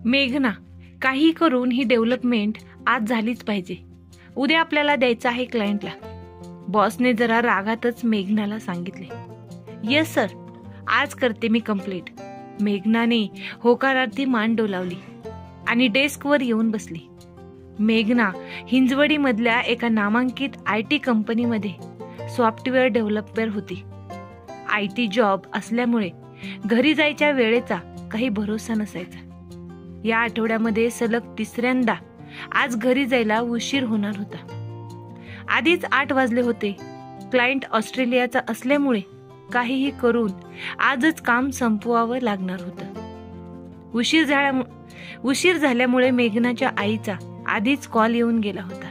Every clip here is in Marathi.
मेघना, काही करून ही डेव्हलपमेंट आज झालीच पाहिजे. उद्या आपल्याला द्यायचं आहे क्लायंटला. बॉसने जरा रागातच मेघनाला सांगितले. येस सर, आज करते मी कंप्लीट. मेघनाने होकारार्थी मान डोलावली आणि डेस्कवर येऊन बसली. मेघना हिंजवडीमधल्या एका नामांकित IT कंपनीमध्ये सॉफ्टवेअर डेव्हलपर होती. IT जॉब असल्यामुळे घरी जायच्या वेळेचा काही भरोसा नसायचा. या आठवड्यामध्ये सलग तिसऱ्यांदा आज घरी जायला उशीर होणार होता. आधीच 8 वाजले होते. क्लायंट ऑस्ट्रेलियाचा असल्यामुळे काहीही करून आजच काम संपवावं लागणार होतं. उशीर झाल्यामुळे मेघनाच्या आईचा आधीच कॉल येऊन गेला होता.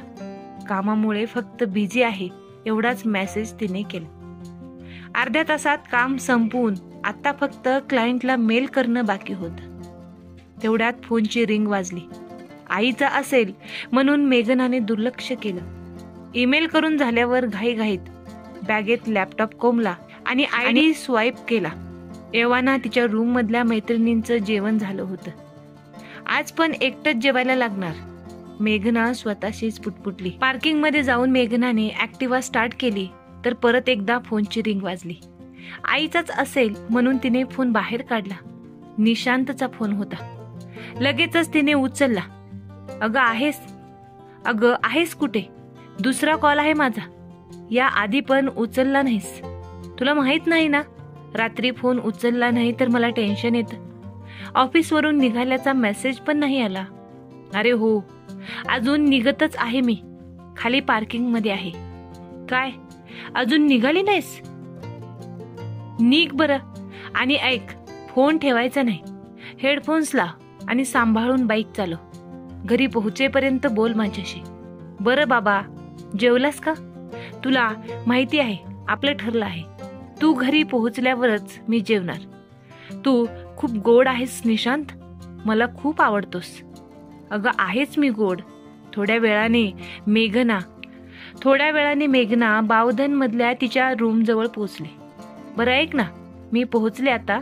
कामामुळे फक्त बिझी आहे एवढाच मेसेज तिने केला. अर्ध्या तासात काम संपवून आता फक्त क्लायंटला मेल करणं बाकी होतं. तेवढ्यात फोनची रिंग वाजली. आईचा असेल म्हणून मेघनाने दुर्लक्ष केलं. ईमेल करून झाल्यावर घाईघाईत बॅगेत लॅपटॉप कोंबला आणि आयडी स्वाईप केला. एव्हाना तिच्या रूम मधल्या मैत्रिणींचं जेवण झालं होतं. आज पण एकटंच जेवायला लागणार, मेघना स्वतःशीच पुटपुटली. पार्किंग मध्ये जाऊन मेघनाने ऍक्टिव्हा स्टार्ट केली तर परत एकदा फोनची रिंग वाजली. आईचाच असेल म्हणून तिने फोन बाहेर काढला. निशांतचा फोन होता. लगेचच तिने उचलला. अगं आहेस कुठे? दुसरा कॉल आहे माझा. या आधी पण उचलला नाहीस. तुला माहित नाही ना, रात्री फोन उचलला नाही तर मला टेन्शन येतं. ऑफिसवरून निघाल्याचा मेसेज पण नाही आला. अरे हो, अजून निघतच आहे मी. खाली पार्किंग मध्ये आहे. काय, अजून निघाली नाहीस? निघ बरं. आणि ऐक, फोन ठेवायचा नाही. हेडफोन्स लाव आणि सांभाळून बाईक चालव. घरी पोहोचेपर्यंत बोल माझ्याशी. बरं बाबा, जेवलास का? तुला माहिती आहे आपलं ठरलं आहे. तू घरी पोहोचल्यावरच मी जेवणार. तू खूप गोड आहेस निशांत. मला खूप आवडतोस. अगं आहेच मी गोड. थोड्या वेळाने मेघना बावधन मधल्या तिच्या रूम जवळ पोहोचली. बरं ऐक ना, मी पोहोचले आता.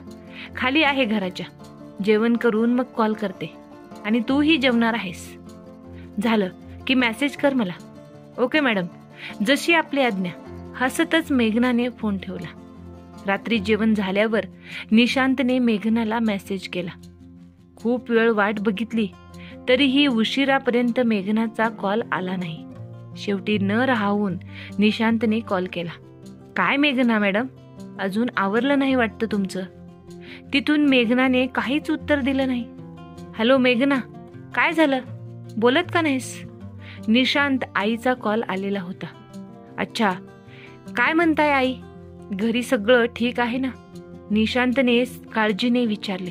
खाली आहे घराच्या. जेवण करून मग कॉल करते. आणि तूही जेवणार आहेस. झालं की मेसेज कर मला. ओके मॅडम, जशी आपली आज्ञा. हसतच मेघनाने फोन ठेवला. रात्री जेवण झाल्यावर निशांतने मेघनाला मेसेज केला. खूप वेळ वाट बघितली तरीही उशिरापर्यंत मेघनाचा कॉल आला नाही. शेवटी न राहून निशांतने कॉल केला. काय मेघना मॅडम, अजून आवरलं नाही वाटतं तुमचं? तिथून मेघनाने काहीच उत्तर दिलं नाही. हॅलो मेघना, काय झालं? बोलत का नाहीस? निशांत आईचा कॉल आलेला होता. अच्छा, काय म्हणताय आई? घरी सगळं ठीक आहे ना? निशांतने काळजीने विचारले.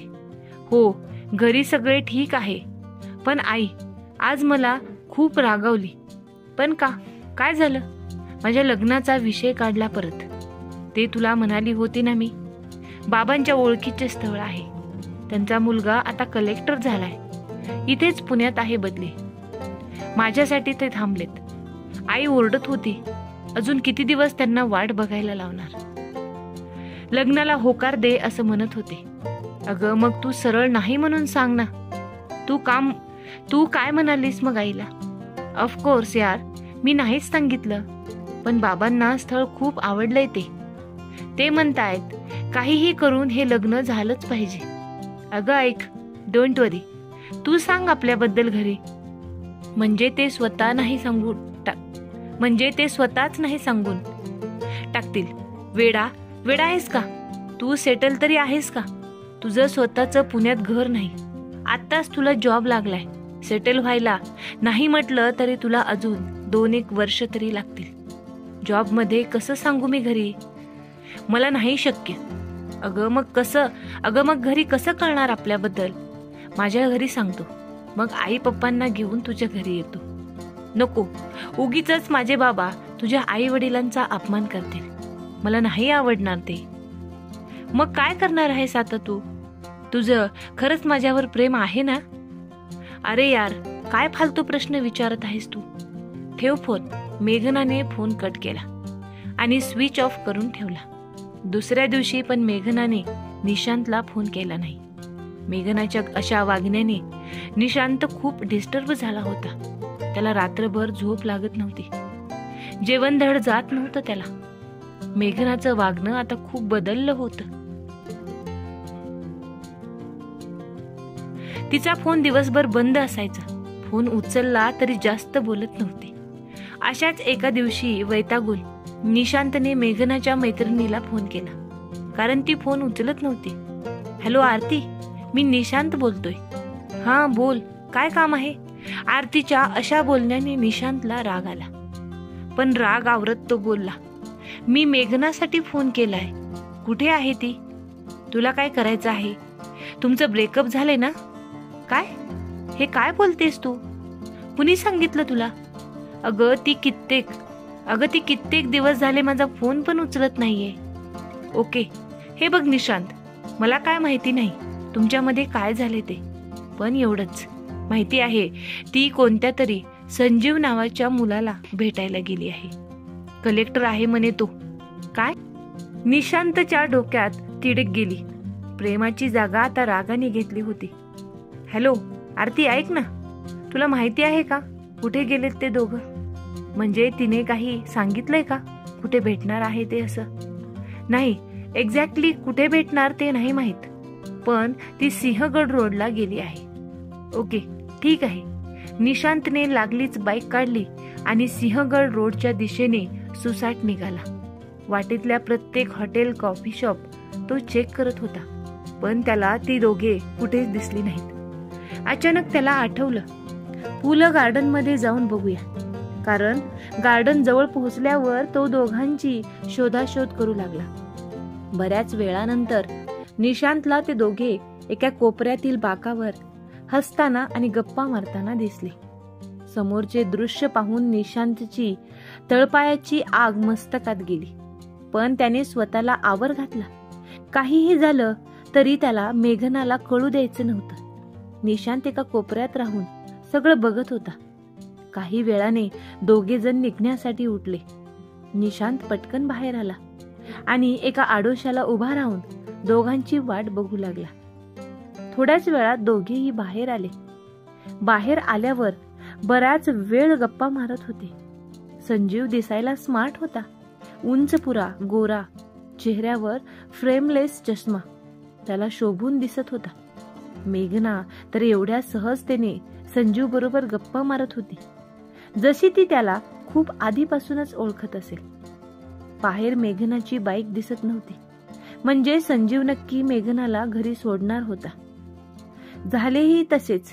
हो, घरी सगळे ठीक आहे. पण आई आज मला खूप रागावली. पण का? काय झालं? माझ्या लग्नाचा विषय काढला परत. ते तुला म्हणाली होती ना मी. बाबांच्या ओळखीचे स्थळ आहे. त्यांचा मुलगा आता कलेक्टर झालाय. इथेच पुण्यात आहे बदली. माझ्यासाठी ते थांबलेत. आई ओरडत होती. अजून किती दिवस त्यांना वाट बघायला लावणार? लग्नाला होकार दे असं म्हणत होते. अगं मग तू सरळ नाही म्हणून सांग ना. तू काय म्हणालीस मग आईला? ऑफकोर्स यार, मी नाहीच सांगितलं. पण बाबांना स्थळ खूप आवडलंय. ते म्हणतायत काहीही करून हे लग्न झालंच पाहिजे. अगं ऐक, डोंट वरी. तू सांग आपल्याबद्दल घरी. म्हणजे ते स्वतःच नाही सांगून टाकतील. वेडा आहेस का? तू सेटल तरी आहेस का? तुझं स्वतःचं पुण्यात घर नाही. आत्ताच तुला जॉब लागलाय. सेटल व्हायला नाही म्हटलं तरी तुला अजून 2-1 वर्ष तरी लागतील. जॉब मध्ये कसं सांगू मी घरी? मला नाही शक्य. अगं मग घरी कसं कळणार आपल्याबद्दल? माझ्या घरी सांगतो. मग आई पप्पांना घेऊन तुझ्या घरी येतो. नको, उगीचच माझे बाबा तुझ्या आई वडिलांचा अपमान करतील. मला नाही आवडणार ते. मग काय करणार आहेस आता तू? तुझं खरंच माझ्यावर प्रेम आहे ना? अरे यार, काय फालतू प्रश्न विचारत आहेस तू? ठेव फोन. मेघनाने फोन कट केला आणि स्विच ऑफ करून ठेवला. दुसऱ्या दिवशी पण मेघनाने निशांतला फोन केला नाही. मेघनाच्या अशा वागण्याने निशांत खूप डिस्टर्ब झाला होता. त्याला रात्रभर झोप लागत नव्हती, जेवण धड जात नव्हतं त्याला. मेघनाचं वागणं आता खूप बदललं होतं. तिचा फोन दिवसभर बंद असायचा. फोन उचलला तरी जास्त बोलत नव्हती. अशाच एका दिवशी वैतागून निशांतने मेघनाच्या मैत्रिणीला फोन केला, कारण ती फोन उचलत नव्हती. हॅलो आरती, मी निशांत बोलतोय. हा बोल, काय काम आहे? आरतीच्या अशा बोलण्याने निशांतला राग आला, पण राग आवरत तो बोलला, मी मेघनासाठी फोन केलाय. कुठे आहे ती? तुला काय करायचं आहे? तुमचं ब्रेकअप झालंय ना? काय? हे काय बोलतेस तू? कुणी सांगितलं तुला? अगं ती कित्येक दिवस झाले माझा फोन पण उचलत नाहीये. ओके, हे बघ निशांत, मला काय माहिती नाही तुमच्यामध्ये काय झाले ते, पण एवढंच माहिती आहे ती कोणत्या तरी संजीव नावाच्या मुलाला भेटायला गेली आहे. कलेक्टर आहे म्हणे तो. काय? निशांतच्या डोक्यात तिडक गेली. प्रेमाची जागा आता रागाने घेतली होती. हॅलो आरती, ऐक ना, तुला माहिती आहे का कुठे गेलेत ते दोघं? म्हणजे तिने काही सांगितलंय का कुठे भेटणार आहे ते? असं नाही, एक्झॅक्टली कुठे भेटणार ते नाही माहित, पण ती सिंहगड रोडला गेली आहे. ओके ठीक आहे. निशांतने लागलीच बाईक काढली आणि सिंहगड रोडच्या दिशेने सुसाट निघाला. वाटेतल्या प्रत्येक हॉटेल, कॉफी शॉप तो चेक करत होता, पण त्याला ती दोघे कुठेच दिसली नाहीत. अचानक त्याला आठवलं, फुलं गार्डन मध्ये जाऊन बघूया, कारण गार्डन जवळ पोहोचल्यावर तो दोघांची शोधाशोध करू लागला. बऱ्याच वेळानंतर निशांतला ते दोघे एका कोपऱ्यातील बाकावर हसताना आणि गप्पा मारताना दिसले. समोरचे दृश्य पाहून निशांतची तळपायाची आग मस्तकात गेली, पण त्याने स्वतःला आवर घातला. काहीही झालं तरी त्याला मेघनाला कळू द्यायचं नव्हतं. निशांत एका कोपऱ्यात राहून सगळं बघत होता. काही वेळाने दोघे जण निघण्यासाठी उठले. निशांत पटकन बाहेर आला आणि एका आडोशाला उभा राहून दोघांची वाट बघू लागला. थोड्याच वेळात दोघेही बाहेर आले. बाहेर आल्यावर बराच वेळ गप्पा मारत होते. संजीव दिसायला स्मार्ट होता. उंच पुरा, गोरा, चेहऱ्यावर फ्रेमलेस चष्मा त्याला शोभून दिसत होता. मेघना तर एवढ्या सहजतेने संजीव बरोबर गप्पा मारत होती जशी ती त्याला खूप आधीपासूनच ओळखत असेल. बाहेर मेघनाची बाईक दिसत नव्हती, म्हणजे संजीव नक्की मेघनाला घरी सोडणार होता. झालेही तसेच.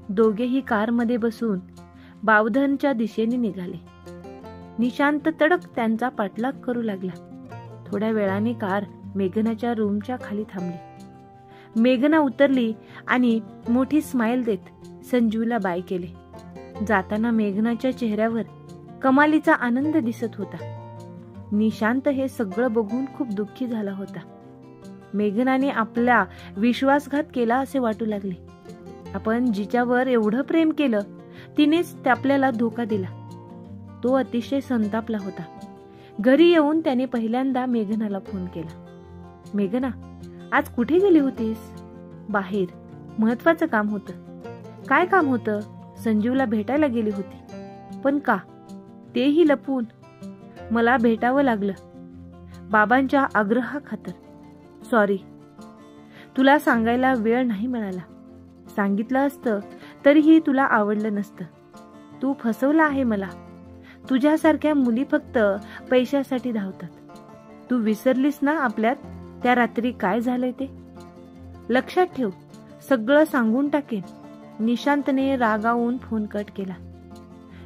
दोघेही कारमध्ये बसून बावधनच्या दिशेने निघाले. निशांत तडक त्यांचा पाठलाग करू लागला. थोड्या वेळाने कार मेघनाच्या रूमच्या खाली थांबली. मेघना उतरली आणि मोठी स्माइल देत संजीवला बाय केले. जाताना मेघनाच्या चेहऱ्यावर कमालीचा आनंद दिसत होता. निशांत हे सगळं बघून खूप दुःखी झाला होता. मेघनाने आपला विश्वासघात केला असे वाटू लागले. आपण जिच्यावर एवढं प्रेम केलं तिनेच आपल्याला धोका दिला. तो अतिशय संतापला होता. घरी येऊन त्याने पहिल्यांदा मेघनाला फोन केला. मेघना, आज कुठे गेली होतीस? बाहेर महत्वाचं काम होतं. काय काम होतं? संजीवला भेटायला गेली होती. पण का? तेही लपवून. मला भेटावं लागलं बाबांच्या आग्रहाखातर. सॉरी, तुला सांगायला वेळ नाही मिळाला. सांगितलं असतं तरीही तुला आवडलं नसतं. तू फसवला आहे मला. तुझ्यासारख्या मुली फक्त पैशासाठी धावतात. तू विसरलीस ना आपल्यात त्या रात्री काय झालंय ते? लक्षात ठेव, सगळं सांगून टाकेन. निशांतने रागावून फोन कट केला.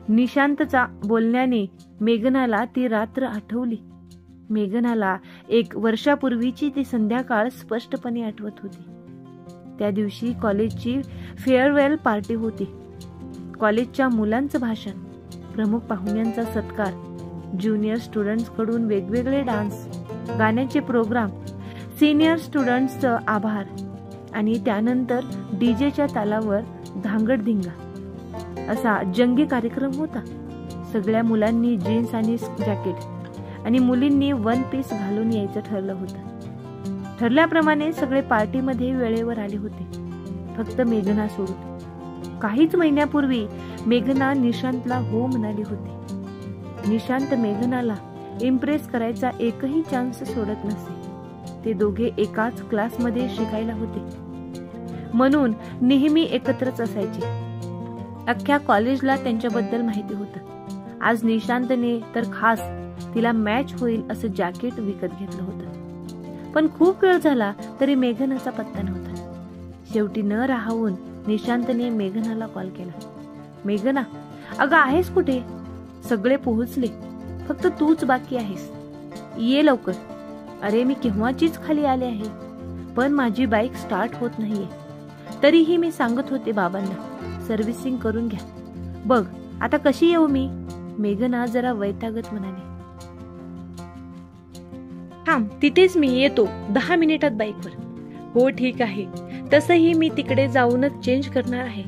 निशांतचा बोलण्याने मेघनाला ती रात्र आठवली. मेघनाला 1 वर्षापूर्वीची ती संध्याकाळ स्पष्टपणे आठवत होती. त्या दिवशी कॉलेजची फेअरवेल पार्टी होती. कॉलेजच्या मुलांचं भाषण, प्रमुख पाहुण्यांचा सत्कार, ज्युनियर स्टुडंट्स कडून वेगवेगळे डान्स, गाण्याचे प्रोग्राम, सिनियर स्टुडंट्सचं आभार आणि त्यानंतर डीजेच्या तालावर धांगडधिंगा असा जंगी कार्यक्रम होता. सगळ्या मुलांनी जीन्स आणि जॅकेट आणि मुलींनी 1 पीस घालून यायचं ठरलं होतं. ठरल्याप्रमाणे सगळे पार्टीमध्ये वेळेवर आले होते. फक्त मेघना सोडून. काहीच महिन्यापूर्वी मेघना निशांतला हो म्हणाली होती. निशांत मेघनाला इम्प्रेस करायचा एकही चान्स सोडत नसे. ते दोघे एकाच क्लासमध्ये शिकायला होते, म्हणून नेहमी एकत्रच असायचे. अख्ख्या कॉलेजला त्यांच्याबद्दल माहिती होतं. आज निशांतने तर खास तिला मॅच होईल असं जॅकेट विकत घेतलं होतं. पण खूप वेळ झाला तरी मेघनाचा पत्ता नव्हता. शेवटी न राहून निशांतने मेघनाला कॉल केला. मेघना, अगं आहेस कुठे? सगळे पोहोचले, फक्त तूच बाकी आहेस. ये लवकर. अरे मी केव्हाचीच खाली आले आहे, पण माझी बाईक स्टार्ट होत नाहीये. तरीही मी सांगत होते बाबांना सर्व्हिसिंग करून घ्या. बघ आता कशी येऊ मी? मेघना जरा वैतागत म्हणाली. थांब, तिथेच मी येतो 10 मिनिटात बाईकवर. हो ठीक आहे, तसंही मी तिकडे जाऊनच चेंज करणार आहे.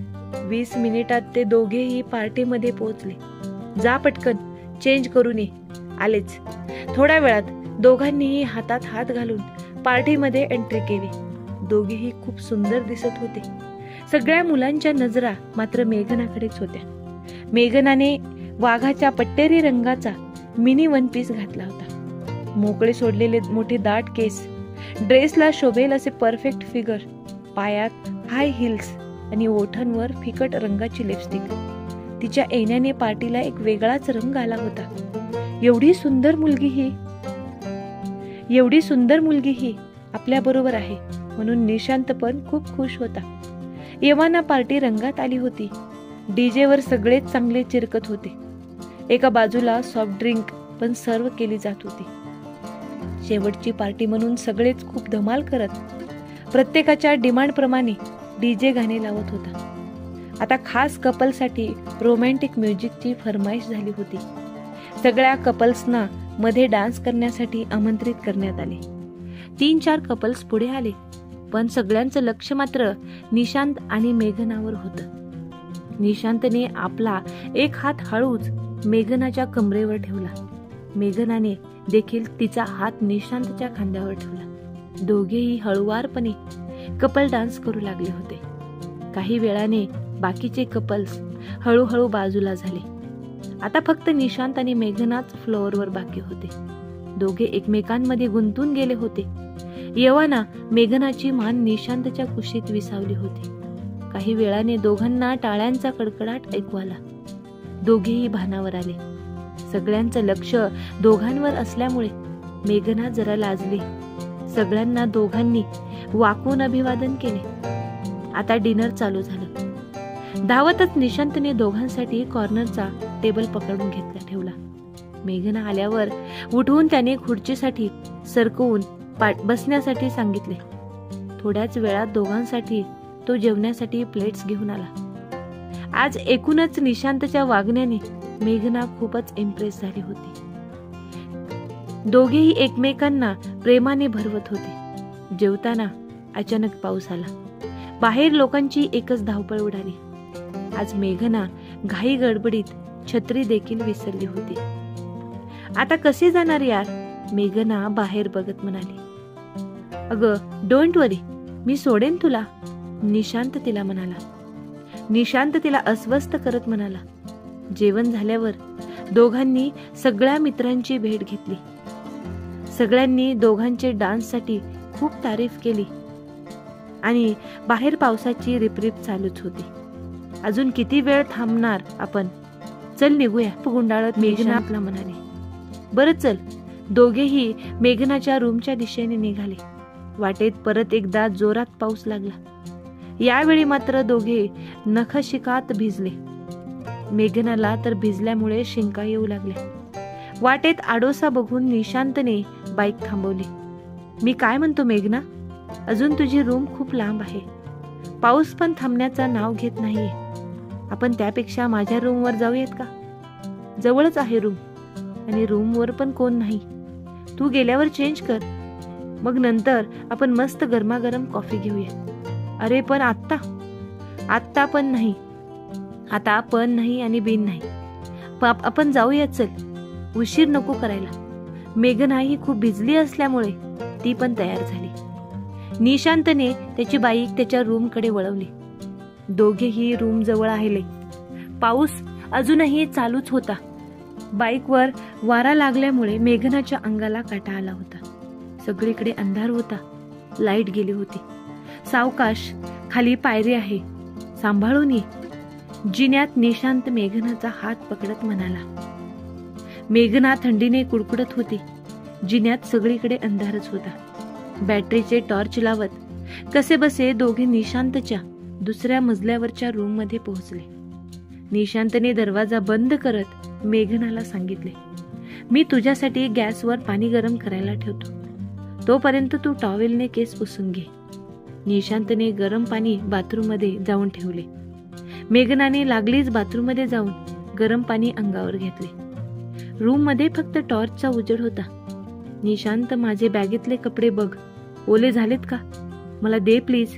20 मिनिटात ते दोघेही पार्टीमध्ये पोहोचले. जा पटकन चेंज करून ये. आलेच. थोड्या वेळात दोघांनीही हातात हात घालून पार्टीमध्ये एंट्री केली. दोघेही खूप सुंदर दिसत होते. सगळ्या मुलांच्या नजरा मात्र मेघनाकडेच होत्या. मेघनाने वाघाच्या पट्टेरी रंगाचा मिनी वन पीस घातला होता. मोकळे सोडलेले मोठे दाट केस, ड्रेसला शोभेल असे परफेक्ट फिगर, पायात हाय हिल्स आणि ओठांवर फिकट रंगाची लिपस्टिक. तिच्या येण्याने पार्टीला एक वेगळाच रंग आला होता. एवढी सुंदर मुलगी ही आपल्या बरोबर आहे म्हणून निशांत पण खूप खुश होता. येवाना पार्टी रंगात आली होती. डीजेवर सगळेच चांगले चिरकत होते. एका बाजूला सॉफ्ट ड्रिंक पण सर्व केली जात होती. शेवटची पार्टी म्हणून सगळेच खूप धमाल करत प्रत्येकाच्या डिमांड प्रमाणे डीजे गाणे लावत होता. आता खास कपलसाठी रोमॅन्टिक म्युझिकची फरमाईश झाली होती. सगळ्या कपल्सना मध्ये डान्स करण्यासाठी आमंत्रित करण्यात आले. 3-4 कपल्स पुढे आले, पण सगळ्यांचं लक्ष मात्र निशांत आणि मेघनावर होतं. निशांतने आपला एक हात हळूच मेघनाच्या कमरेवर ठेवला. मेघनाने देखील तिचा हात निशांतच्या खांद्यावर ठेवला. दोघेही हळुवारपणे कपल डान्स करू लागले होते. काही वेळाने बाकीचे कपल्स हळूहळू बाजूला झाले. आता फक्त निशांत आणि मेघनाच फ्लोअरवर बाकी होते. दोघे एकमेकांमध्ये गुंतून गेले होते. येवाना मेघनाची मान निशांतच्या कुशीत विसावली होती. काही वेळाने दोघांना टाळ्यांचा कडकडाट ऐकू आला. दोघेही भानावर आले. सगळ्यांचं लक्ष दोघांवर असल्यामुळे मेघना जरा लाजली. सगळ्यांना दोघांनी वाकून अभिवादन केले. आता डिनर चालू झालं. धावतच निशांतने दोघांसाठी कॉर्नरचा टेबल पकडून ठेवला. मेघना आल्यावर उठवून त्याने खुर्चीसाठी सरकवून बसण्यासाठी सांगितले. थोड्याच वेळात दोघांसाठी तो जेवण्यासाठी प्लेट्स घेऊन आला. आज एकूणच निशांतच्या वागण्याने मेघना खूपच इम्प्रेस झाली होती. दोघेही एकमेकांना प्रेमाने भरवत होते. जेवताना अचानक पाऊस आला. बाहेर लोकांची एकच धावपळ उडाली. आज मेघना घाई गडबडीत छत्री देखील विसरली होती. आता कसे जाणार यार? मेघना बाहेर बघत म्हणाली. अगं डोंट वरी, मी सोडेन तुला, निशांत तिला म्हणाला. निशांत तिला अस्वस्थ करत म्हणाला. जेवण झाल्यावर दोघांनी सगळ्या मित्रांची भेट घेतली. सगळ्यांनी दोघांचे डान्ससाठी खूप तारीफ केली आणि बाहेर पावसाची रिपरिप चालूच होती. अजून किती वेळ थांबणार आपण? चल निघूया, गुंडाळत मेघनाला म्हणाले. बरं चल. दोघेही मेघनाच्या रूमच्या दिशेने निघाले. वाटेत परत एकदा जोरात पाऊस लागला. यावेळी मात्र दोघे नखशिकात भिजले. मेघनाला तर भिजल्यामुळे शिंका येऊ लागल्या. वाटेत आडोसा बघून निशांतने बाईक थांबवली. मी काय म्हणतो मेघना, अजून तुझी रूम खूप लांब आहे. पाऊस पण थांबण्याचा नाव घेत नाहीये. आपण त्यापेक्षा माझ्या रूमवर जाऊयात का? जवळच आहे रूम आणि रूमवर पण कोण नाही. तू गेल्यावर चेंज कर, मग नंतर आपण मस्त गरमागरम कॉफी घेऊया. अरे पण आत्ता पण नाही. आता पण नाही आणि बिन नाही. आपण जाऊया, चल. उशीर नको करायला. मेघना ही खूप भिजली असल्यामुळे ती पण तयार झाली. निशांतने त्याची बाईक त्याच्या रूमकडे वळवली. दोघेही रूम जवळ आले. पाऊस अजूनही चालूच होता. बाईकवर वारा लागल्यामुळे मेघनाच्या अंगाला काटा आला होता. सगळीकडे अंधार होता. लाईट गेली होती. सावकाश, खाली पायरी आहे, सांभाळून ये. जिन्यात निशांत मेघनाचा हात पकडत म्हणाला. मेघना थंडीने कुडकुडत होती. जिन्यात सगळीकडे अंधारच होता. बॅटरीचे टॉर्च लावत कसेबसे दोघे निशांतच्या दुसऱ्या मजल्यावरच्या रूम मध्ये पोहोचले. निशांतने दरवाजा बंद करत मेघनाला सांगितले, मी तुझ्यासाठी गॅसवर पाणी गरम करायला ठेवतो. तोपर्यंत तू टॉवेलने केस पुसून घे. निशांतने गरम पाणी बाथरूम मध्ये जाऊन ठेवले. मेघनाने लागलीच बाथरूम मध्ये जाऊन गरम पाणी अंगावर घेतले. रूम मध्ये फक्त टॉर्चचा उजेड होता. निशांत, माझे बॅगेतले कपडे बघ, ओले झालेत का? मला दे प्लीज.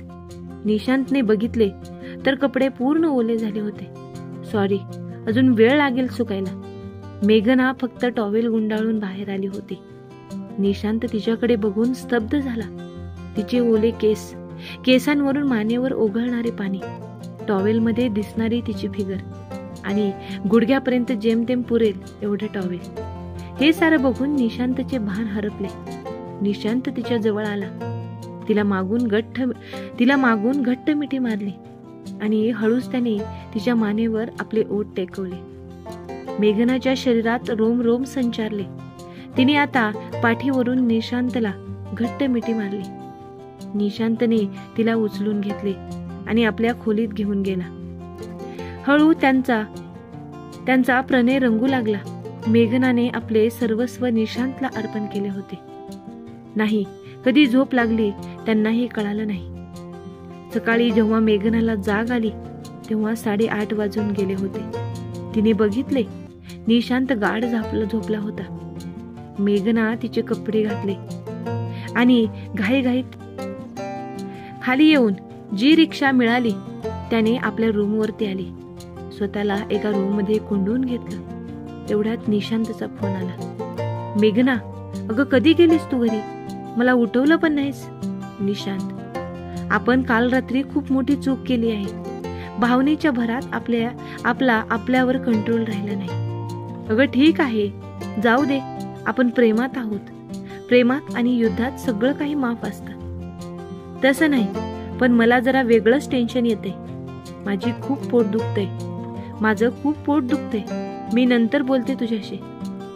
निशांतने बघितले तर कपडे पूर्ण ओले झाले होते. सॉरी, अजून वेळ लागेल सुकायला. मेघना फक्त टॉवेल गुंडाळून बाहेर आली होती. निशांत तिच्याकडे बघून स्तब्ध झाला. तिचे ओले केस, केसांवरून मानेवर ओघळणारे पाणी, टॉवेलमध्ये दिसणारी तिची फिगर आणि गुडघ्यापर्यंत जेमतेम पुरेल एवढे टॉवेल. हे सारं बघून निशांतचे भान हरपले. निशांत तिच्या जवळ आला. तिला मागून घट्ट मिठी मारली आणि हळूच त्याने तिच्या मानेवर आपले ओठ टेकवले. मेघनाच्या शरीरात रोम रोम संचारले. तिने आता पाठीवरून निशांतला घट्ट मिठी मारली. निशांतने तिला उचलून घेतले आणि आपल्या खोलीत घेऊन गेला. हळू त्यांचा प्रणय रंगू लागला. मेघनाने आपले सर्वस्व निशांतला अर्पण केले होते. नाही, कधी झोप लागली त्यांनाही कळालं नाही. सकाळी जेव्हा मेघनाला जाग आली तेव्हा 8:30 वाजून गेले होते. तिने बघितले निशांत गाढ झोपला होता. मेघना तिचे कपडे घातले आणि घाईघाईत खाली येऊन जी रिक्षा मिळाली त्याने आपल्या रूमवरती आली. स्वतःला एका रूम मध्ये कोंडून घेतलं. तेवढ्यात निशांतचा फोन आला. मेघना, अगं कधी गेलीस तू घरी? मला उठवलं पण नाहीस. निशांत, आपण काल रात्री खूप मोठी चूक केली आहे. भावनेच्या भरात आपल्यावर कंट्रोल राहिला नाही. अगं ठीक आहे, जाऊ दे. आपण प्रेमात आहोत. प्रेमात आणि युद्धात सगळं काही माफ असतं. तसं नाही, पण मला जरा वेगळंच टेन्शन येते. माझं खूप पोट दुखते. मी नंतर बोलते तुझ्याशी.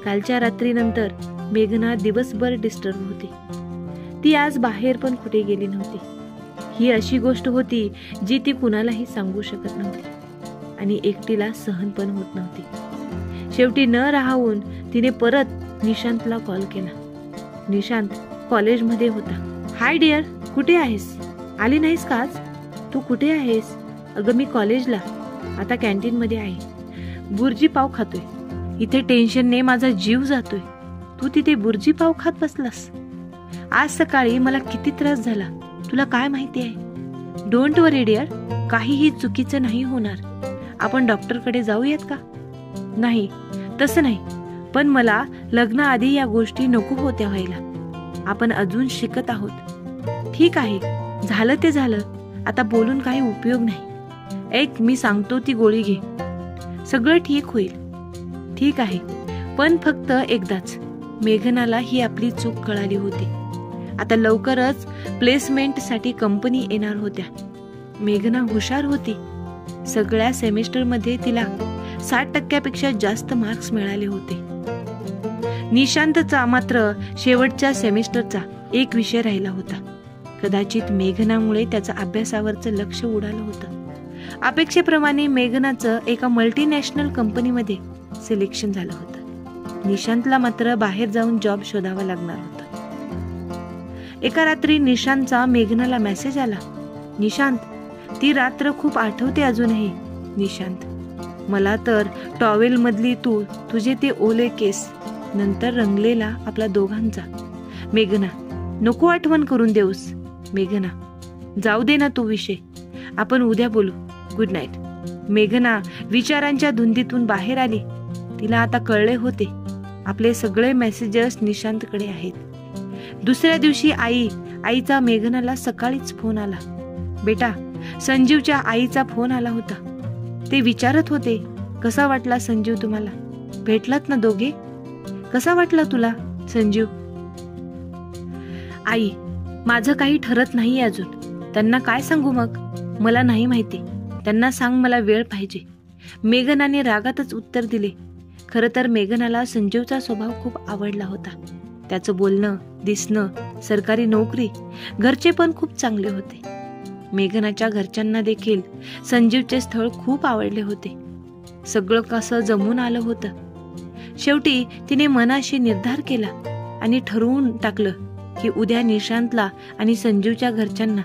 कालच्या रात्रीनंतर मेघना दिवसभर डिस्टर्ब होती. ती आज बाहेर पण कुठे गेली नव्हती. ही अशी गोष्ट होती जी ती कुणालाही सांगू शकत नव्हती आणि एकटीला सहन पण होत नव्हती. शेवटी न राहून तिने परत निशांतला कॉल केला. निशांत कॉलेजमध्ये होता. हाय डिअर, कुठे आहेस? आली नाहीस का आज? तू कुठे आहेस? अगं मी कॉलेजला, आता कॅन्टीन मध्ये आहे. बुर्जी पाव खातोय. इथे टेन्शनने माझा जीव जातोय. तू तिथे बुर्जी पाव खात बसलास. आज सकाळी मला किती त्रास झाला तुला काय माहिती आहे? डोंट वरी डिअर, काहीही चुकीचं नाही होणार. आपण डॉक्टरकडे जाऊयात का? नाही, तसं नाही, पण मला लग्नाआधी या गोष्टी नको होत्या व्हायला. आपण अजून शिकत आहोत. ठीक आहे, झालं ते झालं. आता बोलून काही उपयोग नाही. मी सांगतो ती गोळी घे, सगळं ठीक होईल. ठीक आहे, पण फक्त एकदाच. मेघनाला ही आपली चूक कळाली होती. आता लवकरच प्लेसमेंट साठी कंपनी येणार होत्या. मेघना हुशार होती. सगळ्या सेमिस्टरमध्ये तिला 60% जास्त मार्क्स मिळाले होते. निशांतचा मात्र शेवटच्या सेमिस्टरचा एक विषय राहिला होता. कदाचित मेघनामुळे त्याचा अभ्यासावरचं लक्ष उडालं होतं. अपेक्षेप्रमाणे मेघनाचं एका मल्टीनॅशनल कंपनीमध्ये सिलेक्शन झालं होतं. निशांतला मात्र बाहेर जाऊन जॉब शोधावा लागणार होता. एका रात्री निशांतचा मेघनाला मेसेज आला. निशांत, ती रात्र खूप आठवते अजूनही. निशांत, मला तर टॉवेल मधली तुझे ते ओले केस, नंतर रंगलेला आपला दोघांचा. मेघना, नको आठवण करून देऊस. मेघना, जाऊ दे ना तो विषय, आपण उद्या बोलू. Good night. मेघना विचारांच्या धुंदीतून बाहेर आली. तिला आता कळले होते आपले सगळे मेसेजेस निशांतकडे आहेत. दुसऱ्या दिवशी आईचा मेघनाला सकाळीच फोन आला. बेटा, संजीवच्या आईचा फोन आला होता. ते विचारत होते, कसा वाटला संजीव तुम्हाला? भेटलात ना दोघे? कसा वाटला तुला संजीव? आई, माझं काही ठरत नाहीये अजून. त्यांना काय सांगू मग? मला नाही माहिती. त्यांना सांग मला वेळ पाहिजे. मेघनाने रागातच उत्तर दिले. खरं तर मेघनाला संजीवचा स्वभाव खूप आवडला होता. त्याचं बोलणं, दिसणं, सरकारी नोकरी, घरचे पण खूप चांगले होते. मेघनाच्या घरच्यांना देखील संजीवचे स्थळ खूप आवडले होते. सगळं कसं जमून आलं होतं. शेवटी तिने मनाशी निर्धार केला आणि ठरवून टाकलं की उद्या निशांतला आणि संजीवच्या घरच्यांना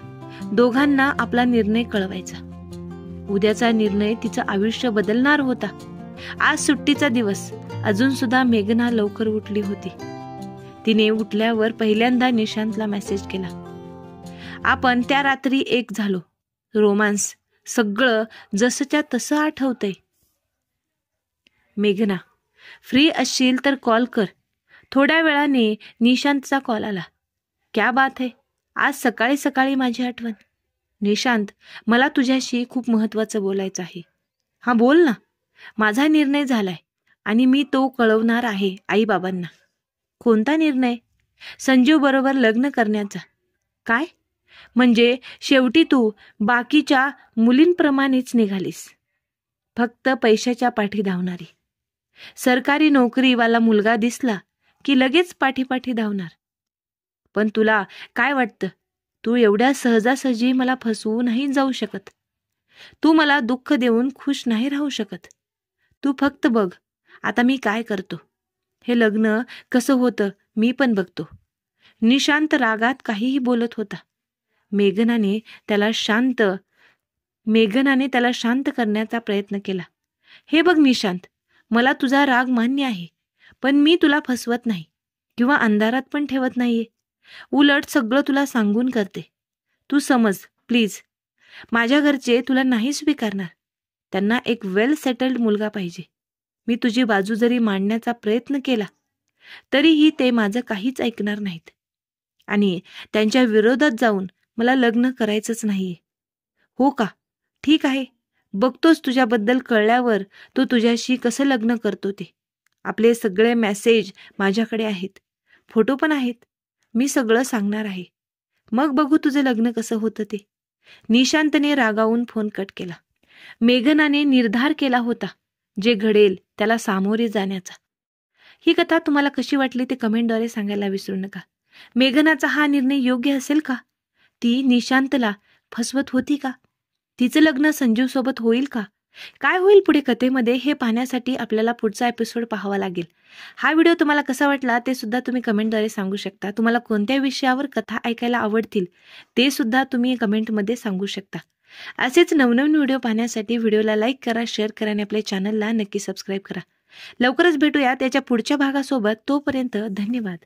दोघांना आपला निर्णय कळवायचा. उद्याचा निर्णय तिचं आयुष्य बदलणार होता. आज सुट्टीचा दिवस. अजून सुद्धा मेघना लवकर उठली होती. तिने उठल्यावर पहिल्यांदा निशांतला मेसेज केला. आपण त्या रात्री एक झालो. रोमांस सगळं जसंच्या तसं आठवतंय. मेघना, फ्री असशील तर कॉल कर. थोड्या वेळाने निशांतचा कॉल आला. क्या बात है, आज सकाळी सकाळी माझी आठवण. निशांत, मला तुझ्याशी खूप महत्वाचं बोलायचं आहे. हा बोल ना. माझा निर्णय झालाय आणि मी तो कळवणार आहे आई बाबांना. कोणता निर्णय? संजीव बरोबर लग्न करण्याचा. काय? म्हणजे शेवटी तू बाकीच्या मुलींप्रमाणेच निघालीस, फक्त पैशाच्या पाठी धावणारी. सरकारी नोकरीवाला मुलगा दिसला की लगेच पाठीपाठी धावणार. पण तुला काय वाटतं, तू एवढ्या सहजासहजी मला फसवू नाही जाऊ शकत. तू मला दुःख देऊन खुश नाही राहू शकत. तू फक्त बघ आता मी काय करतो. हे लग्न कसं होतं मी पण बघतो. निशांत रागात काहीही बोलत होता. मेघनाने त्याला शांत करण्याचा प्रयत्न केला. हे बघ निशांत, मला तुझा राग मान्य आहे, पण मी तुला फसवत नाही किंवा अंधारात पण ठेवत नाहीये. उलट सगळं तुला सांगून करते. तू समज प्लीज. माझ्या घरचे तुला नाही स्वीकारणार. त्यांना एक वेल सेटल्ड मुलगा पाहिजे. मी तुझी बाजू जरी मांडण्याचा प्रयत्न केला तरीही ते माझं काहीच ऐकणार नाहीत आणि त्यांच्या विरोधात जाऊन मला लग्न करायचंच नाहीये. हो का? ठीक आहे, बघतोच तुझ्याबद्दल कळल्यावर तो तुझ्याशी कसं लग्न करतो ते. आपले सगळे मेसेज माझ्याकडे आहेत, फोटो पण आहेत. मी सगळं सांगणार आहे. मग बघू तुझं लग्न कसं होतं ते. निशांतने रागावून फोन कट केला. मेघनाने निर्धार केला होता जे घडेल त्याला सामोरे जाण्याचा. ही कथा तुम्हाला कशी वाटली ते कमेंटद्वारे सांगायला विसरू नका. मेघनाचा हा निर्णय योग्य असेल का? ती निशांतला फसवत होती का? तिचं लग्न संजीव सोबत होईल का? काय होईल पुढे कथेमध्ये हे पाहण्यासाठी आपल्याला पुढचा एपिसोड पाहावा लागेल. हा व्हिडिओ तुम्हाला कसा वाटला ते सुद्धा तुम्ही कमेंटद्वारे सांगू शकता. तुम्हाला कोणत्या विषयावर कथा ऐकायला आवडतील ते सुद्धा तुम्ही कमेंटमध्ये सांगू शकता. असेच नवनवीन व्हिडिओ पाहण्यासाठी व्हिडिओला लाईक करा, शेअर करा आणि आपल्या चॅनलला नक्की सबस्क्राईब करा. लवकरच भेटूया त्याच्या पुढच्या भागासोबत. तोपर्यंत धन्यवाद.